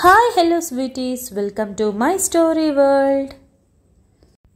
Hi hello sweeties, welcome to my story world.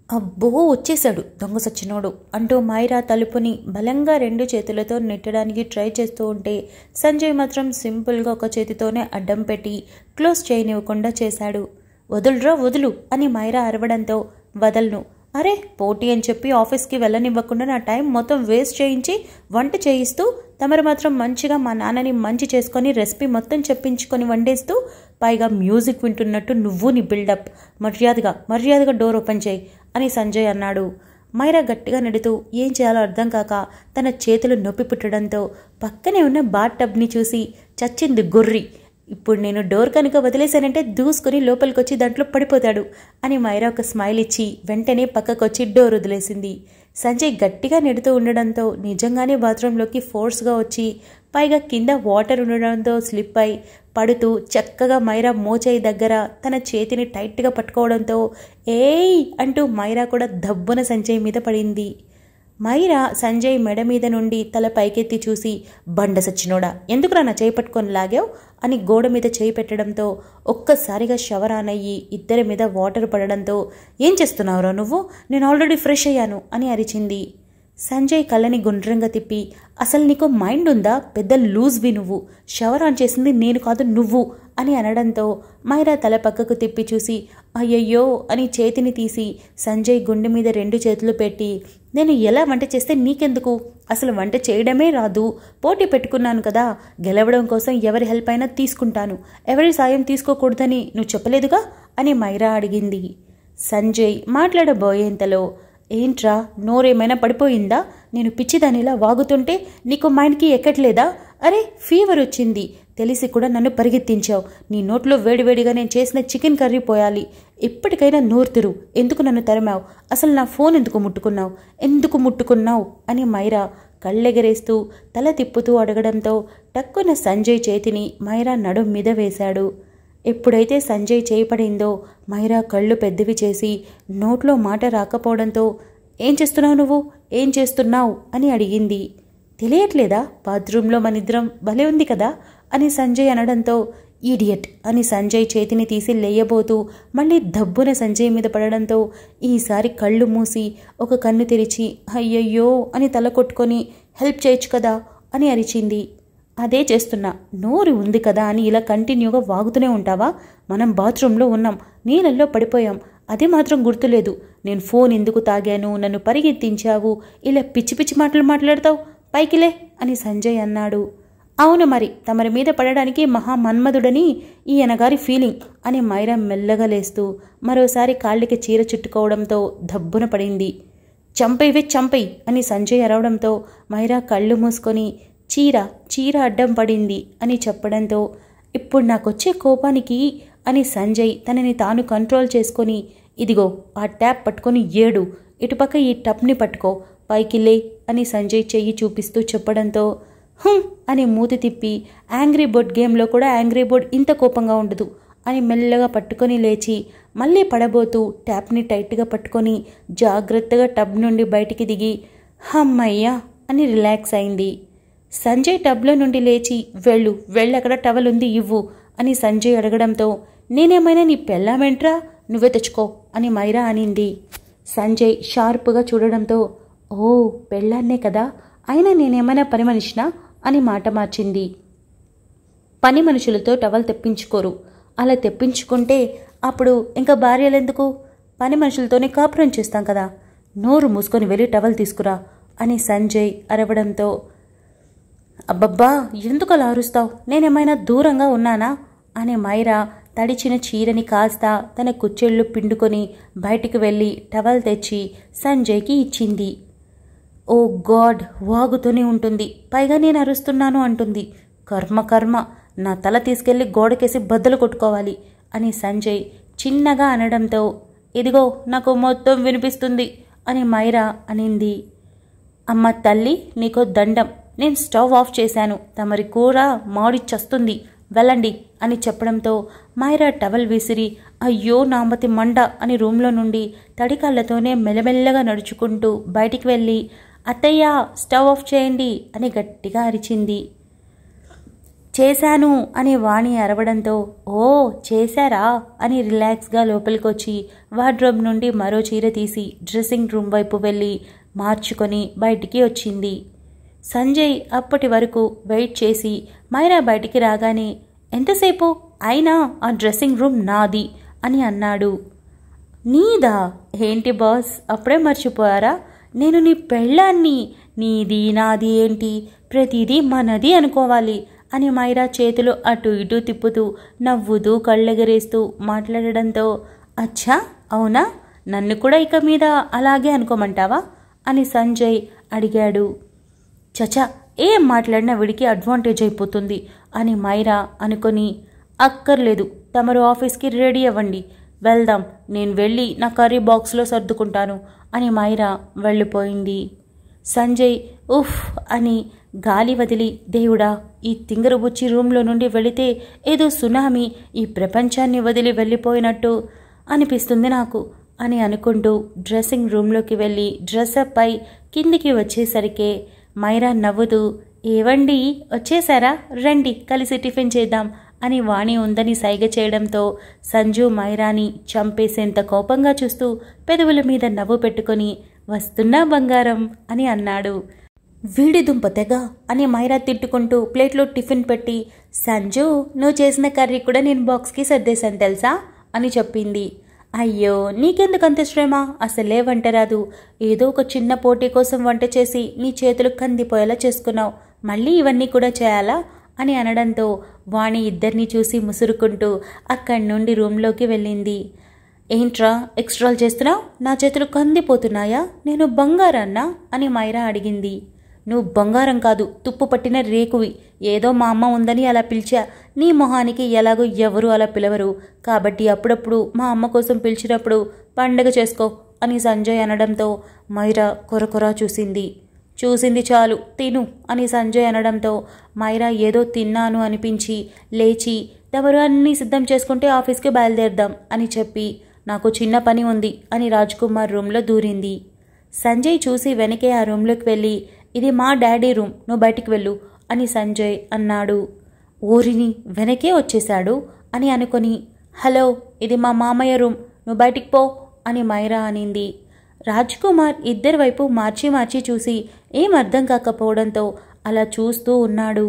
అబ్బో వచ్చేశాడు దొంగ సచ్చినోడు అంటూ మైరా తలుపుని బలంగా రెండు చేతులతో నెట్టడానికి ట్రై చేస్తూ ఉంటే సంజయ్ మాత్రం సింపుల్గా ఒక చేతితోనే అడ్డం పెట్టి క్లోజ్ చేయనివ్వకుండా చేశాడు. వదులురా వదులు అని మైరా అరవడంతో వదలను. అరే పోటీ అని చెప్పి ఆఫీస్కి వెళ్ళనివ్వకుండా నా టైం మొత్తం వేస్ట్ చేయించి వంట చేయిస్తూ తమరు మాత్రం మంచిగా మా నాన్నని మంచి చేసుకొని రెసిపీ మొత్తం చెప్పించుకొని వండేస్తూ పైగా మ్యూజిక్ వింటున్నట్టు నువ్వు నీ బిల్డప్, మర్యాదగా డోర్ ఓపెన్ చేయి అని సంజయ్ అన్నాడు. మైరా గట్టిగా నెడుతూ ఏం చేయాలో అర్థం కాక తన చేతులు నొప్పి పుట్టడంతో పక్కనే ఉన్న బాత్ టబ్ని చూసి చచ్చింది గొర్రి, ఇప్పుడు నేను డోర్ కనుక వదిలేశానంటే దూసుకొని లోపలికొచ్చి దాంట్లో పడిపోతాడు అని మైరా ఒక స్మైల్ ఇచ్చి వెంటనే పక్కకొచ్చి డోర్ వదిలేసింది. సంజయ్ గట్టిగా నెడుతూ ఉండడంతో నిజంగానే బాత్రూంలోకి ఫోర్స్గా వచ్చి పైగా కింద వాటర్ ఉండడంతో స్లిప్ అయి పడుతూ చక్కగా మైరా మోచేయి దగ్గర తన చేతిని టైట్గా పట్టుకోవడంతో ఏయ్ అంటూ మైరా కూడా దబ్బున సంజయ్ మీద పడింది. మైరా సంజయ్ మెడ మీద నుండి తల పైకెత్తి చూసి బండ సచ్చినోడా ఎందుకురా నా చేయి పట్టుకొని లాగావు అని గోడ మీద చేయి పెట్టడంతో ఒక్కసారిగా షవర్ ఆన్ అయ్యి ఇద్దరి మీద వాటర్ పడడంతో ఏం చేస్తున్నావురా నువ్వు, నేను ఆల్రెడీ ఫ్రెష్ అయ్యాను అని అరిచింది. సంజయ్ కళ్ళని గుండ్రంగా తిప్పి అసలు నీకు మైండ్ ఉందా, పెద్ద లూజ్వి నువ్వు, షవర్ ఆన్ చేసింది నేను కాదు నువ్వు అని అనడంతో మైరా తల పక్కకు తిప్పి చూసి అయ్యయ్యో అని చేతిని తీసి సంజయ్ గుండె మీద రెండు చేతులు పెట్టి నేను ఎలా వంట చేస్తే నీకెందుకు, అసలు వంట చేయడమే రాదు, పోటీ పెట్టుకున్నాను కదా, గెలవడం కోసం ఎవరి హెల్ప్ అయినా తీసుకుంటాను, ఎవరి సాయం తీసుకోకూడదని నువ్వు చెప్పలేదుగా అని మైరా అడిగింది. సంజయ్ మాట్లాడబోయేంతలో ఏంట్రా నోరేమైనా పడిపోయిందా, నేను పిచ్చిదానిలా వాగుతుంటే నీకు మైండ్కి ఎక్కట్లేదా, అరే ఫీవర్ వచ్చింది తెలిసి కూడా నన్ను పరిగెత్తించావు, నీ నోట్లో వేడివేడిగా నేను చేసిన చికెన్ కర్రీ పోయాలి, ఎప్పటికైనా నోరు తెరు, ఎందుకు నన్ను తరిమావు, అసలు నా ఫోన్ ఎందుకు ముట్టుకున్నావు అని మైరా కళ్ళెగరేస్తూ తల తిప్పుతూ అడగడంతో టక్కున సంజయ్ చేతిని మైరా నడుం మీద వేశాడు. ఎప్పుడైతే సంజయ్ చేయిపడిందో మైరా కళ్ళు పెద్దవి చేసి నోట్లో మాట రాకపోవడంతో ఏం చేస్తున్నావు అని అడిగింది. తెలియట్లేదా, బాత్రూంలో మనిద్దరం భలే ఉంది కదా అని సంజయ్ అనడంతో ఈడియట్ అని సంజయ్ చేతిని తీసి లేయబోతూ మళ్ళీ దబ్బున సంజయ్ మీద పడడంతో ఈసారి కళ్ళు మూసి ఒక కన్ను తెరిచి అయ్యయ్యో అని తల కొట్టుకొని హెల్ప్ చేయొచ్చు కదా అని అరిచింది. అదే చేస్తున్నా, నోరు ఉంది కదా అని ఇలా కంటిన్యూగా వాగుతూనే ఉంటావా, మనం బాత్రూంలో ఉన్నాం, నీళ్ళల్లో పడిపోయాం, అది మాత్రం గుర్తులేదు, నేను ఫోన్ ఎందుకు తాగాను, నన్ను పరిగెత్తించావు, ఇలా పిచ్చి పిచ్చి మాటలు మాట్లాడతావు, పైకిలే అని సంజయ్ అన్నాడు. అవును మరి తమరి మీద పడడానికి మహా మన్మధుడని ఈయనగారి ఫీలింగ్ అని మైరా మెల్లగా లేస్తూ మరోసారి కాళ్ళకి చీర చుట్టుకోవడంతో దబ్బున పడింది. చంపేయ్ అని సంజయ్ అరవడంతో మైరా కళ్ళు మూసుకొని చీర అడ్డం పడింది అని చెప్పడంతో ఇప్పుడు నాకొచ్చే కోపానికి అని సంజయ్ తనని తాను కంట్రోల్ చేసుకొని ఇదిగో ఆ ట్యాప్ పట్టుకొని ఏడు, ఇటుపక్క ఈ టప్ని పట్టుకో, పైకి లే అని సంజయ్ చెయ్యి చూపిస్తూ చెప్పడంతో అని మూతి తిప్పి యాంగ్రీ బర్డ్ గేమ్లో కూడా యాంగ్రీ బర్డ్ ఇంత కోపంగా ఉండదు అని మెల్లగా పట్టుకొని లేచి మళ్ళీ పడబోతూ ట్యాప్ని టైట్గా పట్టుకొని జాగ్రత్తగా టబ్ నుండి బయటికి దిగి హమ్మయ్యా అని రిలాక్స్ అయింది. సంజయ్ టబ్లో నుండి లేచి వెళ్ళక్కడ టవల్ ఉంది ఇవ్వు అని సంజయ్ అడగడంతో నేనేమైనా నీ పెళ్ళామేంట్రా, నువ్వే తెచ్చుకో అని మైరా అనింది. సంజయ్ షార్ప్గా చూడడంతో ఓ పెళ్ళాన్నే కదా, అయినా నేనేమైనా పని మనిషినా అని మాట మార్చింది. పని మనుషులతో టవల్ తెప్పించుకోరు, అలా తెప్పించుకుంటే అప్పుడు ఇంకా భార్యలెందుకు, పని మనుషులతోనే కాపురం చేస్తాం కదా, నోరు మూసుకొని వెళ్ళి టవల్ తీసుకురా అని సంజయ్ అరవడంతో అబ్బబ్బా ఎందుకు అలా అరుస్తావు, నేనేమైనా దూరంగా ఉన్నానా అని మైరా తడిచిన చీరని కాస్త తన కుచ్చెళ్ళు పిండుకొని బయటికి వెళ్ళి టవల్ తెచ్చి సంజయ్కి ఇచ్చింది. ఓ గాడ్ వాగుతూనే ఉంటుంది, పైగా నేను అరుస్తున్నాను అంటుంది, కర్మ నా తల తీసుకెళ్లి గోడకేసి బద్దలు కొట్టుకోవాలి అని సంజయ్ చిన్నగా అనడంతో ఇదిగో నాకు మొత్తం వినిపిస్తుంది అని మైరా అనింది. అమ్మ తల్లి నీకో దండం, నేను స్టవ్ ఆఫ్ చేశాను, తమరి కూర మాడిచ్చొస్తుంది, వెళ్ళండి అని చెప్పడంతో మైరా టవల్ విసిరి అయ్యో నామతి మండ అని రూమ్లో నుండి తడికాళ్లతోనే మెల్లమెల్లగా నడుచుకుంటూ బయటికి వెళ్ళి అత్తయ్య స్టవ్ ఆఫ్ చేయండి అని గట్టిగా అరిచింది. చేశాను అని వాణి అరవడంతో ఓ చేశారా అని రిలాక్స్గా లోపలికొచ్చి వార్డ్రోబ్ నుండి మరో చీర తీసి డ్రెస్సింగ్ రూమ్ వైపు వెళ్ళి మార్చుకొని బయటికి వచ్చింది. సంజయ్ అప్పటి వరకు వెయిట్ చేసి మైరా బయటికి రాగానే ఎంతసేపు అయినా ఆ డ్రెస్సింగ్ రూమ్ నాది అని అన్నాడు. నీదా ఏంటి బాస్, అప్పుడే మర్చిపోయారా? నేను నీ పెళ్ళాన్ని, నీది నాది ఏంటి, ప్రతిదీ మనది అనుకోవాలి అని మైరా చేతులు అటు ఇటు తిప్పుతూ నవ్వుతూ కళ్ళెగరేస్తూ మాట్లాడడంతో అచ్చా అవునా, నన్ను కూడా ఇక మీద అలాగే అనుకోమంటావా అని సంజయ్ అడిగాడు. చచా, ఏం మాట్లాడినా వీడికి అడ్వాంటేజ్ అయిపోతుంది అని మైరా అనుకొని అక్కర్లేదు, తమరు ఆఫీస్కి రెడీ అవ్వండి, వెళ్దాం, నేను వెళ్ళి నా కర్రీ బాక్స్లో సర్దుకుంటాను అని మైరా వెళ్ళిపోయింది. సంజయ్ ఉఫ్ అని గాలి వదిలి దేవుడా, ఈ తింగరబుచ్చి రూమ్లో నుండి వెళితే ఏదో సునామీ ఈ ప్రపంచాన్ని వదిలి వెళ్ళిపోయినట్టు అనిపిస్తుంది నాకు అని అనుకుంటూ డ్రెస్సింగ్ రూమ్లోకి వెళ్ళి డ్రెస్అప్ అయి కిందికి వచ్చేసరికే మైరా నవ్వుతూ ఏవండి వచ్చేసారా, రండి కలిసి టిఫిన్ చేద్దాం అని వాణి ఉందని సైగ చేయడంతో సంజు మైరాని చంపేసేంత కోపంగా చూస్తూ పెదవుల మీద నవ్వు పెట్టుకొని వస్తున్నా బంగారం అని అన్నాడు. వీడి దుంప తెగ అని మైరా తిట్టుకుంటూ ప్లేట్లో టిఫిన్ పెట్టి సంజు నువ్వు చేసిన కర్రీ కూడా నేను బాక్స్కి సర్దేశాను తెలుసా అని చెప్పింది. అయ్యో నీకెందుకంత శ్రమ, అసలే వంట రాదు, ఏదో ఒక చిన్న పోటీ కోసం వంట చేసి నీ చేతులు కందిపోయేలా చేసుకున్నావు, మళ్ళీ ఇవన్నీ కూడా చేయాలా అని అనడంతో వాణి ఇద్దరిని చూసి ముసురుకుంటూ అక్కడి నుండి రూమ్లోకి వెళ్ళింది. ఏంట్రా ఎక్స్ట్రాలు చేస్తున్నావు, నా చేతులు కందిపోతున్నాయా, నేను బంగారాన్నా అని మైరా అడిగింది. నువ్వు బంగారం కాదు, తుప్పు పట్టిన రేకువి, ఏదో మా అమ్మ ఉందని అలా పిలిచా, నీ మొహానికి ఎలాగో ఎవరు అలా పిలవరు, కాబట్టి అప్పుడప్పుడు మా అమ్మ కోసం పిలిచినప్పుడు పండగ చేసుకో అని సంజయ్ అనడంతో మైరా కొరకొరా చూసింది చాలు తిను అని సంజయ్ అనడంతో మైరా ఏదో తిన్నాను అనిపించి లేచి తమరు అన్నీ సిద్ధం చేసుకుంటే ఆఫీస్కి బయలుదేరదాం అని చెప్పి నాకు చిన్న పని ఉంది అని రాజ్కుమార్ రూమ్లో దూరింది. సంజయ్ చూసి వెనకే ఆ రూమ్లోకి వెళ్ళి ఇది మా డాడీ రూమ్, నువ్వు బయటికి వెళ్ళు అని సంజయ్ అన్నాడు. ఊరిని వెనకే వచ్చేశాడు అని అనుకొని హలో ఇది మా మామయ్య రూమ్, నువ్వు బయటికి పో అని మైరా అనింది. రాజ్కుమార్ ఇద్దరి వైపు మార్చి చూసి ఏం అర్థం కాకపోవడంతో అలా చూస్తూ ఉన్నాడు.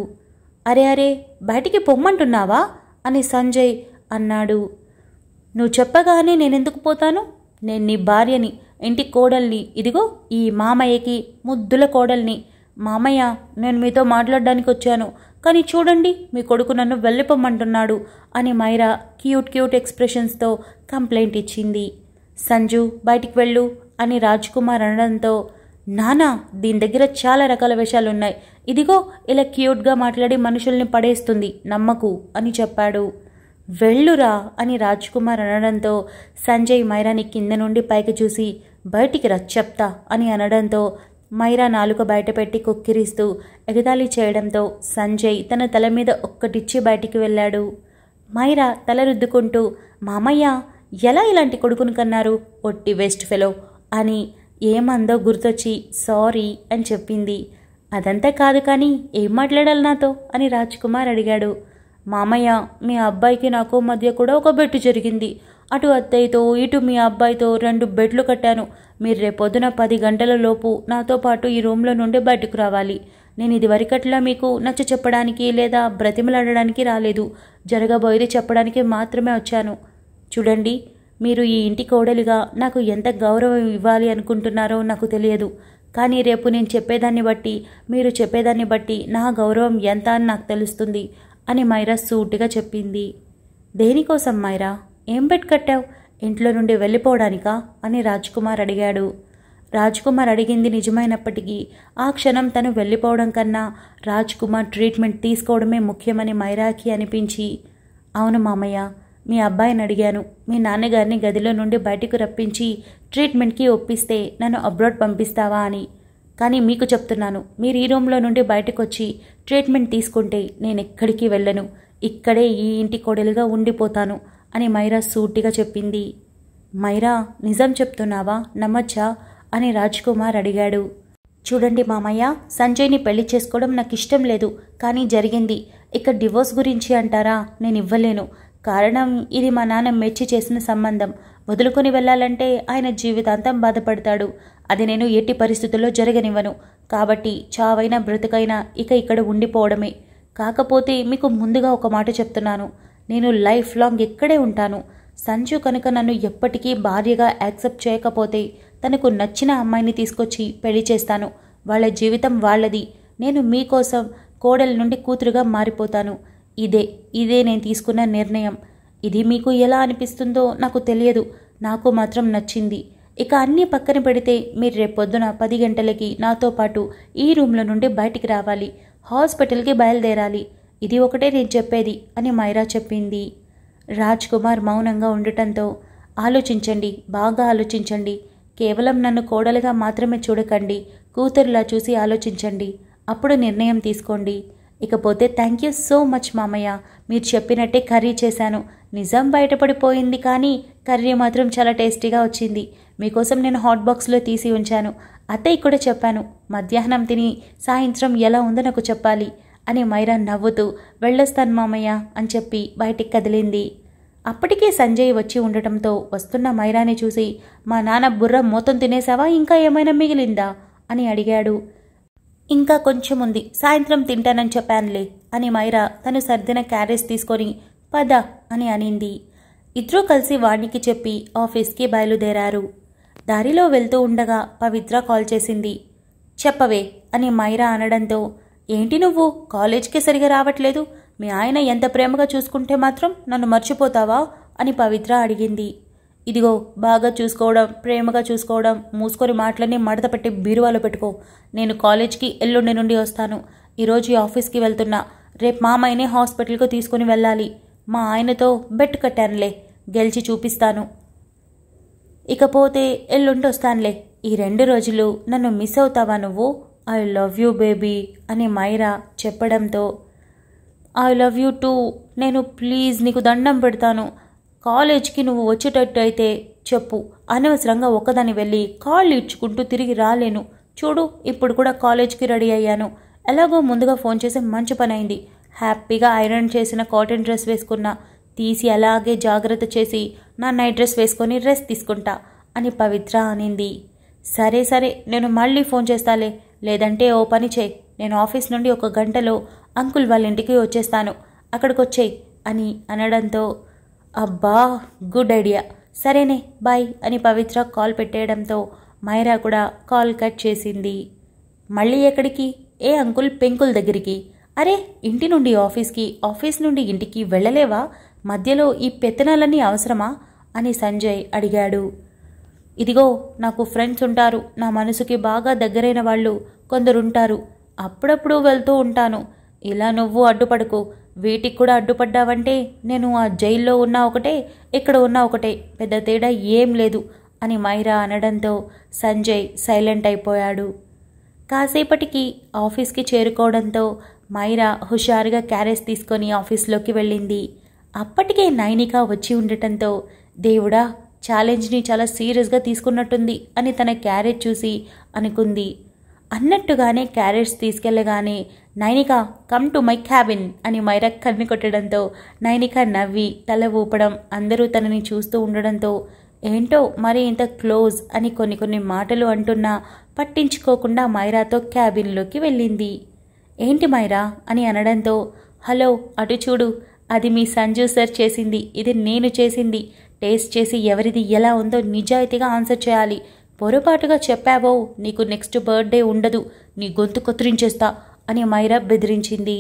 అరే బయటికి పొమ్మంటున్నావా అని సంజయ్ అన్నాడు. నువ్వు చెప్పగానే నేనెందుకు పోతాను, నేను నీ భార్యని, ఇంటి కోడల్ని, ఇదిగో ఈ మామయ్యకి ముద్దుల కోడల్ని. మామయ్య నేను మీతో మాట్లాడడానికి వచ్చాను, కానీ చూడండి మీ కొడుకు నన్ను వెళ్ళిపోమ్మంటున్నాడు అని మైరా క్యూట్ ఎక్స్ప్రెషన్స్తో కంప్లైంట్ ఇచ్చింది. సంజు బయటికి వెళ్ళు అని రాజ్కుమార్ అనడంతో నానా దీని దగ్గర చాలా రకాల విషయాలున్నాయి, ఇదిగో ఇలా క్యూట్గా మాట్లాడి మనుషుల్ని పడేస్తుంది, నమ్మకు అని చెప్పాడు. వెళ్ళురా అని రాజ్కుమార్ అనడంతో సంజయ్ మైరాని కింద నుండి పైకి చూసి బయటికి రా చెప్తా అని అనడంతో మైరా నాలుక బయటపెట్టి కొక్కిరిస్తూ ఎగతాళి చేయడంతో సంజయ్ తన తల మీద ఒక్కటిచ్చి బయటికి వెళ్ళాడు. మైరా తల రుద్దుకుంటూ మామయ్య ఎలా ఇలాంటి కొడుకును కన్నారు, ఒట్టి వేస్ట్ ఫెలో అని ఏమందో గుర్తొచ్చి సారీ అని చెప్పింది. అదంతా కాదు కానీ ఏం మాట్లాడాలి నాతో అని రాజ్కుమార్ అడిగాడు. మామయ్య మీ అబ్బాయికి నాకు మధ్య కూడా ఒక బెట్టు జరిగింది, అటు అత్తయ్యతో ఇటు మీ అబ్బాయితో 2 బెడ్లు కట్టాను, మీరు రేపొద్దున 10 గంటల లోపు నాతో పాటు ఈ రూమ్లో నుండి బయటకు రావాలి. నేను ఇదివరకట్లా మీకు నచ్చ చెప్పడానికి లేదా బ్రతిమలాడడానికి రాలేదు, జరగబోయేది చెప్పడానికి మాత్రమే వచ్చాను. చూడండి మీరు ఈ ఇంటి కోడలిగా నాకు ఎంత గౌరవం ఇవ్వాలి అనుకుంటున్నారో నాకు తెలియదు, కానీ రేపు నేను చెప్పేదాన్ని బట్టి మీరు చెప్పేదాన్ని బట్టి నా గౌరవం ఎంత అని నాకు తెలుస్తుంది అని మైరా సూటిగా చెప్పింది. దేనికోసం మైరా, ఏం బెట్ కట్టావు, ఇంట్లో నుండి వెళ్ళిపోవడానికా అని రాజ్కుమార్ అడిగాడు. రాజ్కుమార్ అడిగింది నిజమైనప్పటికీ ఆ క్షణం తను వెళ్ళిపోవడం కన్నా రాజ్కుమార్ ట్రీట్మెంట్ తీసుకోవడమే ముఖ్యమని మైరాకి అనిపించి అవును మామయ్య, మీ అబ్బాయిని అడిగాను, మీ నాన్నగారిని గదిలో నుండి బయటకు రప్పించి ట్రీట్మెంట్కి ఒప్పిస్తే నన్ను అబ్రాడ్ పంపిస్తావా అని. కానీ మీకు చెప్తున్నాను, మీరు ఈ రూమ్లో నుండి బయటకు వచ్చి ట్రీట్మెంట్ తీసుకుంటే నేను ఎక్కడికి వెళ్ళను, ఇక్కడే ఈ ఇంటి కోడలుగా ఉండిపోతాను అని మైరా సూటిగా చెప్పింది. మైరా నిజం చెప్తున్నావా, నమ్మచ్చా అని రాజ్కుమార్ అడిగాడు. చూడండి మామయ్య, సంజయ్ని పెళ్లి చేసుకోవడం నాకు ఇష్టం లేదు, కానీ జరిగింది. ఇక డివోర్స్ గురించి అంటారా, నేను ఇవ్వలేను. కారణం ఇది మా నాన్న మెచ్చి చేసిన సంబంధం. వదులుకొని వెళ్ళాలంటే ఆయన జీవితాంతం బాధపడతాడు. అది నేను ఎట్టి పరిస్థితుల్లో జరగనివ్వను. కాబట్టి చావైనా బ్రతుకైనా ఇక ఇక్కడ ఉండిపోవడమే. కాకపోతే మీకు ముందుగా ఒక మాట చెప్తున్నాను, నేను లైఫ్ లాంగ్ ఇక్కడే ఉంటాను. సంజు కనుక నన్ను ఎప్పటికీ భార్యగా యాక్సెప్ట్ చేయకపోతే తనకు నచ్చిన అమ్మాయిని తీసుకొచ్చి పెళ్లి చేస్తాను. వాళ్ళ జీవితం వాళ్ళది. నేను మీకోసం కోడలి నుండి కూతురుగా మారిపోతాను. ఇదే నేను తీసుకున్న నిర్ణయం. ఇది మీకు ఎలా అనిపిస్తుందో నాకు తెలియదు. నాకు మాత్రం నచ్చింది. ఇక అన్నీ పక్కన పెడితే మీరు రేపొద్దున 10 గంటలకి నాతో పాటు ఈ రూమ్లో నుండి బయటికి రావాలి. హాస్పిటల్కి బయలుదేరాలి. ఇది ఒకటే నేను చెప్పేది అని మైరా చెప్పింది. రాజ్ కుమార్ మౌనంగా ఉండటంతో, ఆలోచించండి, బాగా ఆలోచించండి. కేవలం నన్ను కోడలుగా మాత్రమే చూడకండి. కూతురులా చూసి ఆలోచించండి. అప్పుడు నిర్ణయం తీసుకోండి. ఇకపోతే థ్యాంక్ యూ సో మచ్ మామయ్య. మీరు చెప్పినట్టే కర్రీ చేశాను. నిజం బయటపడిపోయింది, కానీ కర్రీ మాత్రం చాలా టేస్టీగా వచ్చింది. మీకోసం నేను హాట్ బాక్స్లో తీసి ఉంచాను. అత్తయ్య కూడా చెప్పాను, మధ్యాహ్నం తిని సాయంత్రం ఎలా ఉందో నాకు చెప్పాలి అని మైరా నవ్వుతూ వెళ్ళొస్తాను మామయ్య అని చెప్పి బయటికి కదిలింది. అప్పటికే సంజయ్ వచ్చి ఉండటంతో వస్తున్న మైరాని చూసి, మా నాన్న బుర్ర మొత్తం తినేసావా, ఇంకా ఏమైనా మిగిలిందా అని అడిగాడు. ఇంకా కొంచెం ఉంది, సాయంత్రం తింటానని చెప్పానులే అని మైరా తను సర్దిన క్యారేజ్ తీసుకొని పద అని అనింది. ఇద్దరూ కలిసి వాడికి చెప్పి ఆఫీస్కి బయలుదేరారు. దారిలో వెళ్తూ ఉండగా పవిత్ర కాల్ చేసింది. చెప్పవే అని మైరా అనడంతో, ఏంటి నువ్వు కాలేజ్కి సరిగా రావట్లేదు? మీ ఆయన ఎంత ప్రేమగా చూసుకుంటే మాత్రం నన్ను మర్చిపోతావా అని పవిత్ర అడిగింది. ఇదిగో, బాగా చూసుకోవడం, ప్రేమగా చూసుకోవడం, మూసుకొని మాటలన్నీ మడత పెట్టి బీరువాలో పెట్టుకో. నేను కాలేజ్కి ఎల్లుండి నుండి వస్తాను. ఈరోజు ఆఫీస్కి వెళ్తున్నా. రేపు మామయ్యనే హాస్పిటల్కు తీసుకుని వెళ్ళాలి. మా ఆయనతో బెట్ కట్టానులే, గెలిచి చూపిస్తాను. ఇకపోతే ఎల్లుండి వస్తానులే. ఈ 2 రోజులు నన్ను మిస్ అవుతావా నువ్వు? ఐ లవ్ యూ బేబీ అని మైరా చెప్పడంతో, ఐ లవ్ యూ టూ. నేను ప్లీజ్ నీకు దండం పెడతాను. కాలేజ్కి నువ్వు వచ్చేటట్టు అయితే చెప్పు. అనవసరంగా ఒక్కదాన్ని వెళ్ళి కాళ్ళు ఇచ్చుకుంటూ తిరిగి రాలేను. చూడు, ఇప్పుడు కూడా కాలేజ్కి రెడీ అయ్యాను. ఎలాగో ముందుగా ఫోన్ చేసి మంచి పని అయింది. హ్యాపీగా ఐరన్ చేసిన కాటన్ డ్రెస్ వేసుకున్నా. తీసి అలాగే జాగ్రత్త చేసి నా నైట్ డ్రెస్ వేసుకొని రెస్ట్ తీసుకుంటా అని పవిత్ర అనింది. సరే సరే, నేను మళ్ళీ ఫోన్ చేస్తాలే. లేదంటే ఓ పని చేయి, నేను ఆఫీస్ నుండి 1 గంటలో అంకుల్ వాళ్ళ ఇంటికి వచ్చేస్తాను, అక్కడికి వచ్చేయి అని అనడంతో, అబ్బా గుడ్ ఐడియా, సరేనే బాయ్ అని పవిత్ర కాల్ పెట్టేయడంతో మైరా కూడా కాల్ కట్ చేసింది. మళ్ళీ ఎక్కడికి? ఏ అంకుల్ పెంకుల్ దగ్గరికి. అరే, ఇంటి నుండి ఆఫీస్కి, ఆఫీస్ నుండి ఇంటికి వెళ్ళలేవా? మధ్యలో ఈ పెత్తనాలన్నీ అవసరమా అని సంజయ్ అడిగాడు. ఇదిగో, నాకు ఫ్రెండ్స్ ఉంటారు. నా మనసుకి బాగా దగ్గరైన వాళ్ళు కొందరుంటారు. అప్పుడప్పుడు వెళ్తూ ఉంటాను. ఇలా నువ్వు అడ్డుపడకు. వీటికి కూడా అడ్డుపడ్డావంటే నేను ఆ జైల్లో ఉన్నా ఒకటే, ఇక్కడ ఉన్నా ఒకటే, పెద్ద తేడా ఏం లేదు అని మైరా అనడంతో సంజయ్ సైలెంట్ అయిపోయాడు. కాసేపటికి ఆఫీస్కి చేరుకోవడంతో మైరా హుషారుగా క్యారేజ్ తీసుకొని ఆఫీస్లోకి వెళ్ళింది. అప్పటికే నైనిక వచ్చి ఉండటంతో, దేవుడా, ఛాలెంజ్ని చాలా సీరియస్గా తీసుకున్నట్టుంది అని తన క్యారేజ్ చూసి అనుకుంది. అన్నట్టుగానే క్యారేజ్ తీసుకెళ్లగానే, Nainika come to my cabin అని మైరా కన్ను కొట్టడంతో నైనిక నవ్వి తల ఊపడం, అందరూ తనని చూస్తూ ఉండడంతో, ఏంటో మరి ఇంత క్లోజ్ అని కొన్ని మాటలు అంటున్నా పట్టించుకోకుండా మైరాతో క్యాబిన్లోకి వెళ్ళింది. ఏంటి మైరా అని అనడంతో, హలో అటు చూడు, అది మీ సంజు సార్ చేసింది, ఇది నేను చేసింది. టేస్ట్ చేసి ఎవరిది ఎలా ఉందో నిజాయితీగా ఆన్సర్ చేయాలి. పొరపాటుగా చెప్పావో నీకు నెక్స్ట్ బర్త్డే ఉండదు, నీ గొంతు కొత్తిరించేస్తా అని మైరా బెదిరించింది.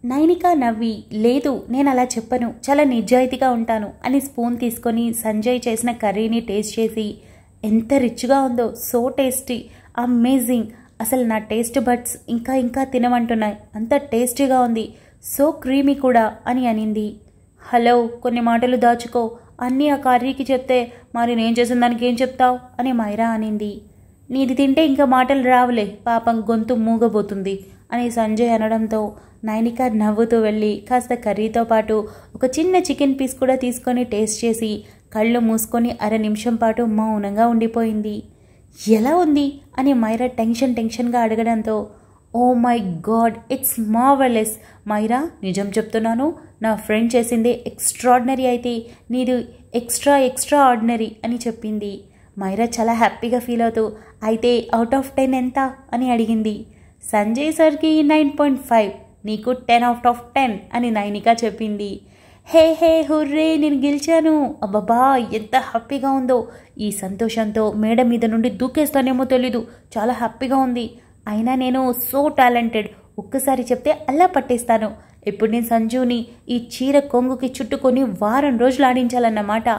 నైనిక నవ్వి, లేదు నేను అలా చెప్పను, చాలా నిజాయితీగా ఉంటాను అని స్పూన్ తీసుకొని సంజయ్ చేసిన కర్రీని టేస్ట్ చేసి, ఎంత రిచ్గా ఉందో, సో టేస్టీ, అమేజింగ్, అసలు నా టేస్ట్ బడ్స్ ఇంకా తినమంటున్నాయి, అంత టేస్టీగా ఉంది, సో క్రీమీ కూడా అని అనింది. హలో, కొన్ని మాటలు దాచుకో, అన్నీ ఆ కర్రీకి చెప్తే మరి నేను చేసిన దానికి ఏం చెప్తావు అని మైరా అనింది. నీది తింటే ఇంకా మాటలు రావులే, పాపం గొంతు మూగబోతుంది అని సంజయ్ అనడంతో నైనిక నవ్వుతూ వెళ్ళి కాస్త కర్రీతో పాటు ఒక చిన్న చికెన్ పీస్ కూడా తీసుకొని టేస్ట్ చేసి కళ్ళు మూసుకొని 1/2 నిమిషం పాటు మౌనంగా ఉండిపోయింది. ఎలా ఉంది అని మైరా టెన్షన్గా అడగడంతో, oh my god, it's marvellous. Maira, నిజం చెప్తున్నాను, నా ఫ్రెండ్ చేసిందే ఎక్స్ట్రాడినరీ అయితే నీది ఎక్స్ట్రా ఆర్డినరీ అని చెప్పింది. మైరా చాలా హ్యాపీగా ఫీల్ అవుతూ, అయితే అవుట్ ఆఫ్ 10 ఎంత అని అడిగింది. సంజయ్ సార్కి 9.5, నీకు 10/10 అని నైనిక చెప్పింది. హే హే హుర్రే, నేను గెలిచాను, అబ్బబ్బా ఎంత హ్యాపీగా ఉందో. ఈ సంతోషంతో మేడ మీద నుండి దూకేస్తానేమో తెలీదు, చాలా హ్యాపీగా ఉంది. అయినా నేను సో టాలెంటెడ్, ఒక్కసారి చెప్తే అలా పట్టేస్తాను. ఇప్పుడు నేను సంజుని ఈ చీర కొంగుకి చుట్టుకొని వారం రోజులు ఆడించాలన్నమాట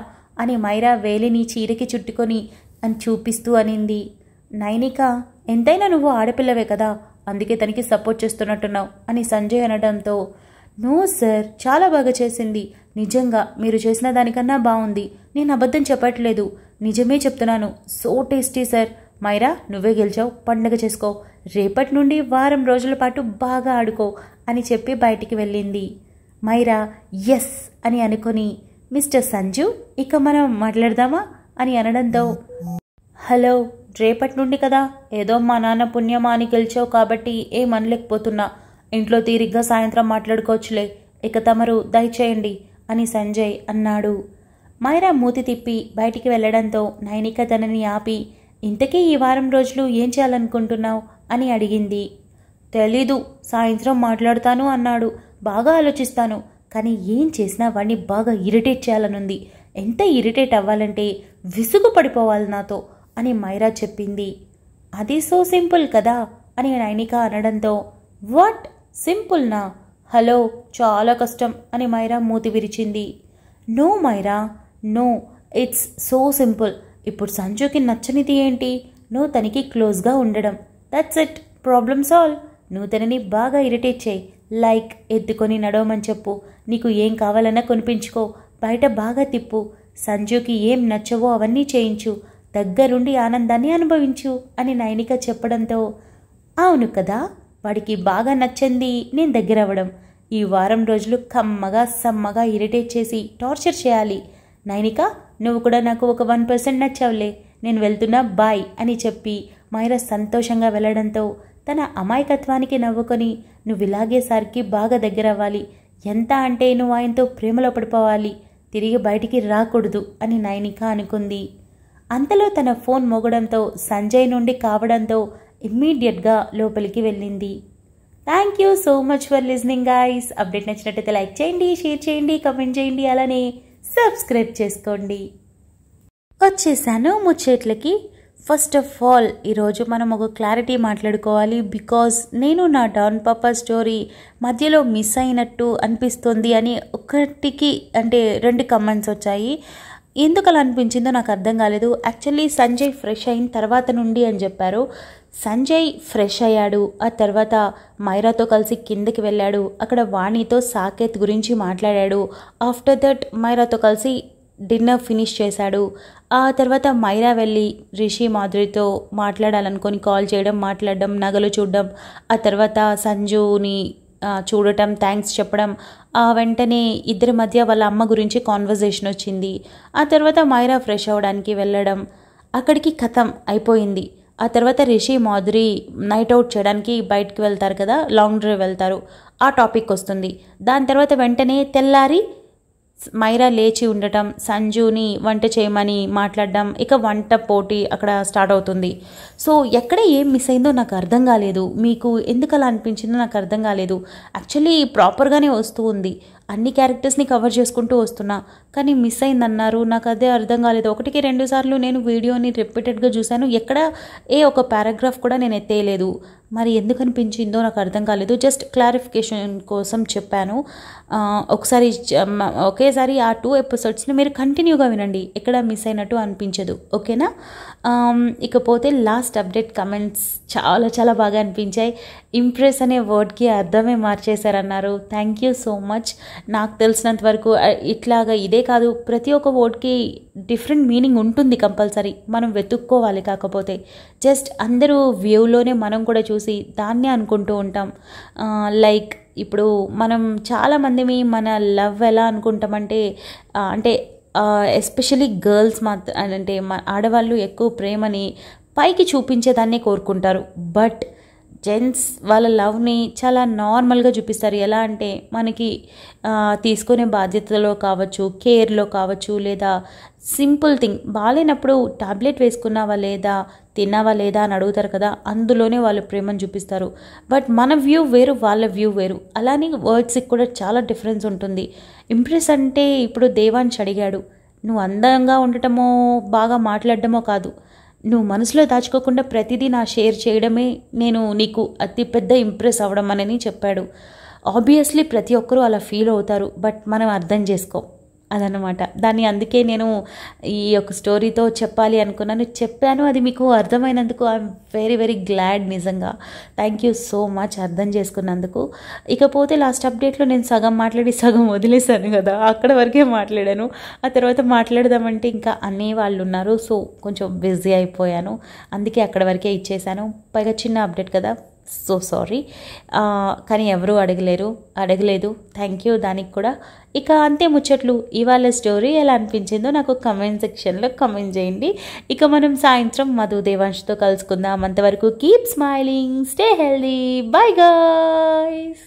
అని మైరా వేలిని చీరకి చుట్టుకొని అని చూపిస్తూ అనింది. నైనిక, ఎంతైనా నువ్వు ఆడపిల్లవే కదా, అందుకే తనకి సపోర్ట్ చేస్తున్నట్టున్నావు అని సంజయ్ అనడంతో, నో సార్, చాలా బాగా చేసింది, నిజంగా మీరు చేసిన దానికన్నా బాగుంది, నేను అబద్ధం చెప్పట్లేదు, నిజమే చెప్తున్నాను, సో టేస్టీ సార్. మైరా, నువ్వే గెలిచావు, పండగ చేసుకో, రేపటి నుండి వారం రోజుల పాటు బాగా ఆడుకో అని చెప్పి బయటికి వెళ్ళింది. మైరా ఎస్ అని అనుకొని, మిస్టర్ సంజు, ఇక మనం మాట్లాడదామా అని అనడంతో, హలో, రేపటి నుండి కదా, ఏదో మా నాన్న పుణ్యమా అని గెలిచావు కాబట్టి ఏమనలేకపోతున్నా, ఇంట్లో తీరిగ్గా సాయంత్రం మాట్లాడుకోవచ్చులే, ఇక తమరు దయచేయండి అని సంజయ్ అన్నాడు. మైరా మూతి తిప్పి బయటికి వెళ్లడంతో నైనిక తనని ఆపి, ఇంతకీ ఈ వారం రోజులు ఏం చేయాలనుకుంటున్నావు అని అడిగింది. తెలీదు, సాయంత్రం మాట్లాడుతాను అన్నాడు, బాగా ఆలోచిస్తాను, కానీ ఏం చేసినా వాడిని బాగా ఇరిటేట్ చేయాలనుంది, ఎంత ఇరిటేట్ అవ్వాలంటే విసుగు పడిపోవాలి నాతో అని మైరా చెప్పింది. అది సో సింపుల్ కదా అని నైనిక అనడంతో, వాట్ సింపుల్నా, హలో చాలా కష్టం అని మైరా మూతి విరిచింది. No Maira, no, it's so simple. ఇప్పుడు సంజుకి నచ్చనిది ఏంటి, నువ్వు తనకి క్లోజ్గా ఉండడం, దట్స్ ఇట్, ప్రాబ్లమ్ సాల్వ్. నువ్వు తనని బాగా ఇరిటేట్ చేయి, లైక్ ఎత్తుకొని నడవమని చెప్పు, నీకు ఏం కావాలన్నా కొనిపించుకో, బయట బాగా తిప్పు, సంజుకి ఏం నచ్చవో అవన్నీ చేయించు, దగ్గరుండి ఆనందాన్ని అనుభవించు అని నైనిక చెప్పడంతో, అవును కదా, వాడికి బాగా నచ్చింది నేను దగ్గర అవ్వడం, ఈ వారం రోజులు కమ్మగా సమ్మగా ఇరిటేట్ చేసి టార్చర్ చేయాలి. నైనిక, నువ్వు కూడా నాకు ఒక 1% నచ్చావులే, నేను వెళ్తున్నా, బాయ్ అని చెప్పి మైరా సంతోషంగా వెళ్ళడంతో తన అమాయకత్వానికి నవ్వుకొని, నువ్వు ఇలాగే సార్కి బాగా దగ్గర అవ్వాలి, ఎంత అంటే నువ్వు ఆయనతో ప్రేమలో పడిపోవాలి, తిరిగి బయటికి రాకూడదు అని నైనిక అనుకుంది. అంతలో తన ఫోన్ మోగడంతో సంజయ్ నుండి కావడంతో ఇమ్మీడియట్గా లోపలికి వెళ్ళింది. Thank you so much for listening guys. Update నచ్చినట్టయితే లైక్ చేయండి, షేర్ చేయండి, కమెంట్ చేయండి, అలానే సబ్స్క్రైబ్ చేసుకోండి. వచ్చేసాను ముచ్చట్లకి. ఫస్ట్ ఆఫ్ ఆల్ ఈరోజు మనం ఒక క్లారిటీ మాట్లాడుకోవాలి, బికాజ్ నేను నా డాన్ పాపా స్టోరీ మధ్యలో మిస్ అయినట్టు అనిపిస్తుంది అని ఒకటికి అంటే 2 కమెంట్స్ వచ్చాయి. ఎందుకు అలా అనిపించిందో నాకు అర్థం కాలేదు. యాక్చువల్లీ సంజయ్ ఫ్రెష్ అయిన తర్వాత నుండి అని చెప్పారు. సంజయ్ ఫ్రెష్ అయ్యాడు, ఆ తర్వాత మైరాతో కలిసి కిందకి వెళ్ళాడు, అక్కడ వాణితో సాకేత్ గురించి మాట్లాడాడు, ఆఫ్టర్ దట్ మైరాతో కలిసి డిన్నర్ ఫినిష్ చేశాడు. ఆ తర్వాత మైరా వెళ్ళి రిషి మాధురితో మాట్లాడాలనుకొని కాల్ చేయడం, మాట్లాడడం, నగలు చూడడం, ఆ తర్వాత సంజుని చూడటం, థ్యాంక్స్ చెప్పడం, వెంటనే ఇద్దరి మధ్య వాళ్ళ అమ్మ గురించి కాన్వర్జేషన్ వచ్చింది. ఆ తర్వాత మైరా ఫ్రెష్ అవ్వడానికి వెళ్ళడం, అక్కడికి కథం అయిపోయింది. ఆ తర్వాత రిషి మాధురి నైట్ అవుట్ చేయడానికి బయటకు వెళ్తారు కదా, లాంగ్ డ్రైవ్ వెళ్తారు, ఆ టాపిక్ వస్తుంది. దాని తర్వాత వెంటనే తెల్లారి మైరా లేచి ఉండటం, సంజుని వంట చేయమని మాట్లాడడం, ఇక వంట పోటీ అక్కడ స్టార్ట్ అవుతుంది. సో ఎక్కడ ఏం మిస్ అయిందో నాకు అర్థం కాలేదు, మీకు ఎందుకు అలా అనిపించిందో నాకు అర్థం కాలేదు. యాక్చువల్లీ ప్రాపర్గానే వస్తూ ఉంది, అన్ని క్యారెక్టర్స్ని కవర్ చేసుకుంటూ వస్తున్నా, కానీ మిస్ అయిందన్నారు, నాకు అదే అర్థం కాలేదు. 1-2 సార్లు నేను వీడియోని రిపీటెడ్గా చూశాను, ఎక్కడ ఒక పారాగ్రాఫ్ కూడా నేను ఎత్తేయలేదు. మరి ఎందుకు అనిపించిందో నాకు అర్థం కాలేదు, జస్ట్ క్లారిఫికేషన్ కోసం చెప్పాను. ఒకేసారి ఆ 2 ఎపిసోడ్స్ని మీరు కంటిన్యూగా వినండి, ఎక్కడ మిస్ అయినట్టు అనిపించదు, ఓకేనా? ఇకపోతే లాస్ట్ అప్డేట్ కమెంట్స్ చాలా చాలా బాగా అనిపించాయి. ఇంప్రెస్ అనే వర్డ్కి అర్థమే మార్చేశారన్నారు. Thank you so much. నాకు తెలిసినంత వరకు ఇట్లాగా ఇదే కాదు, ప్రతి ఒక్క వర్డ్కి డిఫరెంట్ మీనింగ్ ఉంటుంది కంపల్సరీ, మనం వెతుక్కోవాలి. కాకపోతే జస్ట్ అందరూ వ్యూలోనే మనం కూడా చూసి దాన్నే అనుకుంటూ ఉంటాం. లైక్ ఇప్పుడు మనం చాలామంది మన లవ్ ఎలా అనుకుంటామంటే అంటే ఎస్పెషలీ గర్ల్స్ అంటే ఆడవాళ్ళు ఎక్కువ ప్రేమని పైకి చూపించేదాన్నే కోరుకుంటారు. బట్ జెంట్స్ వాళ్ళ లవ్ని చాలా నార్మల్గా చూపిస్తారు. ఎలా అంటే మనకి తీసుకునే బాధ్యతలో కావచ్చు, కేర్లో కావచ్చు, లేదా సింపుల్ థింగ్ బాగాలేనప్పుడు టాబ్లెట్ వేసుకున్నావా లేదా, తిన్నావా లేదా అని అడుగుతారు కదా, అందులోనే వాళ్ళు ప్రేమను చూపిస్తారు. బట్ మన వ్యూ వేరు, వాళ్ళ వ్యూ వేరు. అలానే వర్డ్స్కి కూడా చాలా డిఫరెన్స్ ఉంటుంది. ఇంప్రెస్ అంటే ఇప్పుడు దేవాంశ్ అడిగాడు, నువ్వు అందంగా ఉండటమో బాగా మాట్లాడటమో కాదు, నువ్వు మనసులో దాచుకోకుండా ప్రతిదీ నా షేర్ చేయడమే నేను నీకు అతిపెద్ద ఇంప్రెస్ అవ్వడం అని చెప్పాడు. ఆబ్వియస్లీ ప్రతి ఒక్కరూ అలా ఫీల్ అవుతారు, బట్ మనం అర్థం చేసుకోం అదనమాట. దాన్ని అందుకే నేను ఈ యొక్క స్టోరీతో చెప్పాలి అనుకున్నాను, చెప్పాను. అది మీకు అర్థమైనందుకు ఐఎమ్ వెరీ వెరీ గ్లాడ్. నిజంగా థ్యాంక్ యూ సో మచ్ అర్థం చేసుకున్నందుకు. ఇకపోతే లాస్ట్ అప్డేట్లో నేను సగం మాట్లాడి సగం వదిలేశాను కదా, అక్కడ వరకే మాట్లాడాను. ఆ తర్వాత మాట్లాడదామంటే ఇంకా అనే వాళ్ళు ఉన్నారు, సో కొంచెం బిజీ అయిపోయాను, అందుకే అక్కడ వరకే ఇచ్చేసాను. పైగా చిన్న అప్డేట్ కదా, సో సారీ. కానీ ఎవరూ అడగలేదు. థ్యాంక్ యూ దానికి కూడా. ఇక అంతే ముచ్చట్లు. ఇవాళ స్టోరీ ఎలా అనిపించిందో నాకు కమెంట్ సెక్షన్లో కమెంట్ చేయండి. ఇక మనం సాయంత్రం మధు దేవాంష్తో కలుసుకుందాం. అంతవరకు keep smiling, stay healthy, by guys.